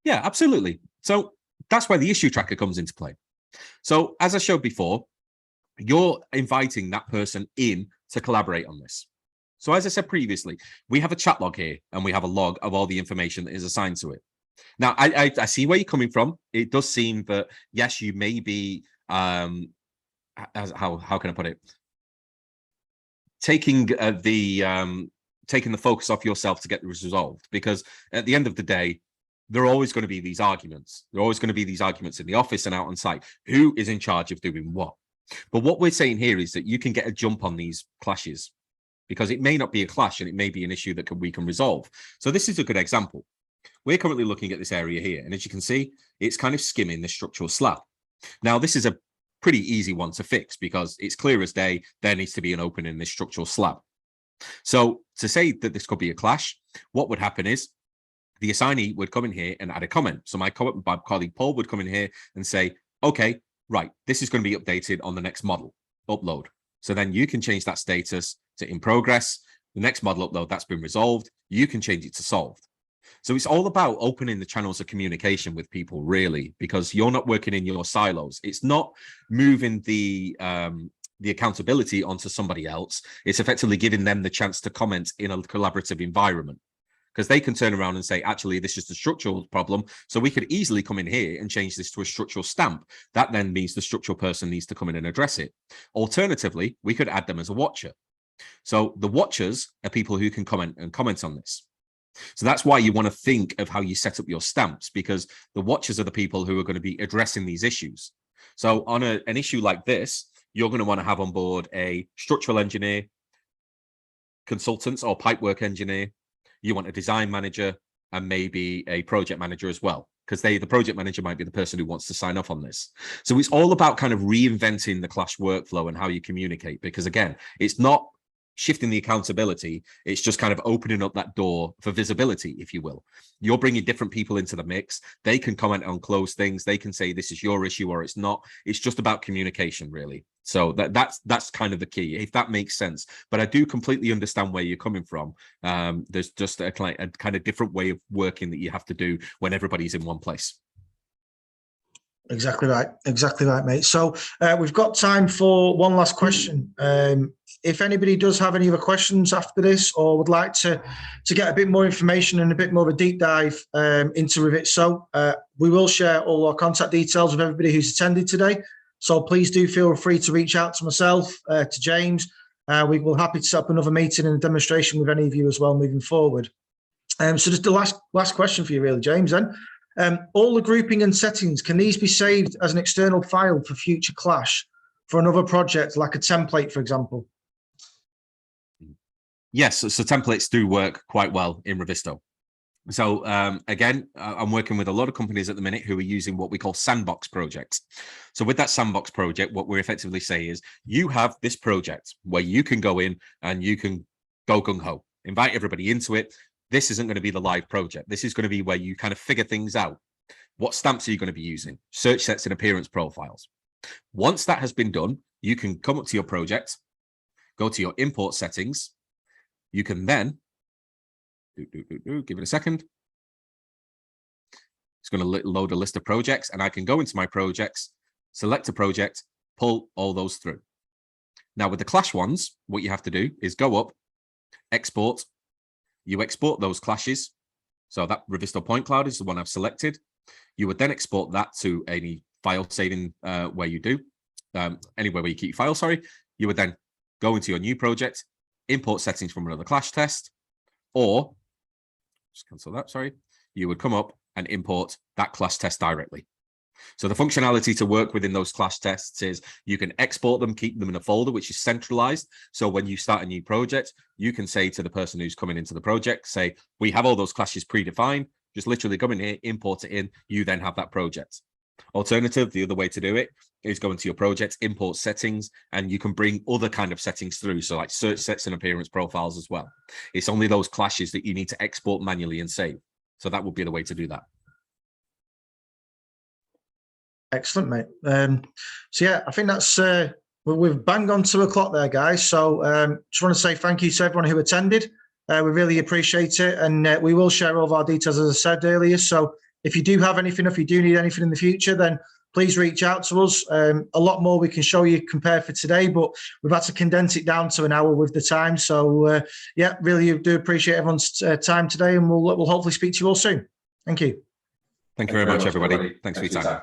Speaker 2: Yeah, absolutely. So that's where the issue tracker comes into play. So as I showed before, you're inviting that person in to collaborate on this. So as I said previously, we have a chat log here and we have a log of all the information that is assigned to it. Now, I see where you're coming from. It does seem that, yes, you may be, how can I put it? Taking the focus off yourself to get this resolved, because at the end of the day, there are always going to be these arguments. There are always going to be these arguments in the office and out on site. Who is in charge of doing what? But what we're saying here is that you can get a jump on these clashes, because it may not be a clash and it may be an issue that we can resolve. So this is a good example. We're currently looking at this area here, and as you can see, it's kind of skimming the structural slab. Now, this is a pretty easy one to fix because it's clear as day there needs to be an opening in this structural slab. So to say that this could be a clash, what would happen is the assignee would come in here and add a comment. So my colleague Paul would come in here and say, okay, right, this is going to be updated on the next model upload. So then you can change that status to in progress. The next model upload, that's been resolved. You can change it to solved. So it's all about opening the channels of communication with people, really, because you're not working in your silos. It's not moving the accountability onto somebody else. It's effectively giving them the chance to comment in a collaborative environment, because they can turn around and say, actually, this is the structural problem. So we could easily come in here and change this to a structural stamp. That then means the structural person needs to come in and address it. Alternatively, we could add them as a watcher. So the watchers are people who can comment on this. So that's why you want to think of how you set up your stamps, because the watchers are the people who are going to be addressing these issues. So on an issue like this, you're going to want to have on board a structural engineer, consultants or pipework engineer. You want a design manager and maybe a project manager as well, because the project manager might be the person who wants to sign off on this. So it's all about kind of reinventing the Clash workflow and how you communicate, because again, it's not shifting the accountability, it's just kind of opening up that door for visibility, if you will. You're bringing different people into the mix. They can comment on closed things. They can say this is your issue or it's not. It's just about communication, really. So that's kind of the key, if that makes sense. But I do completely understand where you're coming from. There's just a kind of different way of working that you have to do when everybody's in one place.
Speaker 1: Exactly right, mate. So we've got time for one last question. If anybody does have any other questions after this, or would like to get a bit more information and a bit more of a deep dive into Revizto, we will share all our contact details with everybody who's attended today. So please do feel free to reach out to myself, to James. We will happy to set up another meeting and a demonstration with any of you as well moving forward. So just the last question for you, really, James. Then. All the grouping and settings, can these be saved as an external file for future Clash for another project, like a template, for example?
Speaker 2: Yes, so templates do work quite well in Revizto. So again, I'm working with a lot of companies at the minute who are using what we call sandbox projects. So with that sandbox project, what we're effectively saying is you have this project where you can go in and you can go gung-ho, invite everybody into it. This isn't going to be the live project. This is going to be where you kind of figure things out. What stamps are you going to be using? Search sets and appearance profiles. Once that has been done, you can come up to your project, go to your import settings. You can then, give it a second. It's going to load a list of projects, and I can go into my projects, select a project, pull all those through. Now with the Clash ones, what you have to do is go up, export. You export those clashes. So that Revizto point cloud is the one I've selected. You would then export that to any file saving where you do, anywhere where you keep your file, sorry. You would then go into your new project, import settings from another Clash test, or just cancel that, sorry. You would come up and import that Clash test directly. So the functionality to work within those Clash tests is you can export them, keep them in a folder, which is centralized. So when you start a new project, you can say to the person who's coming into the project, say, we have all those clashes predefined, just literally come in here, import it in, you then have that project. Alternative, the other way to do it is go into your project, import settings, and you can bring other kind of settings through. So like search sets and appearance profiles as well. It's only those clashes that you need to export manually and save. So that would be the way to do that.
Speaker 1: Excellent, mate. So yeah, I think that's we've banged on 2 o'clock there, guys. So just want to say thank you to everyone who attended. We really appreciate it, and we will share all of our details, as I said earlier. So if you do have anything, if you do need anything in the future, then please reach out to us. A lot more we can show you compared for today, but we've had to condense it down to an hour with the time. So yeah, really do appreciate everyone's time today, and we'll hopefully speak to you all soon. Thank you.
Speaker 2: Thank you very much, everybody. Thanks for your time.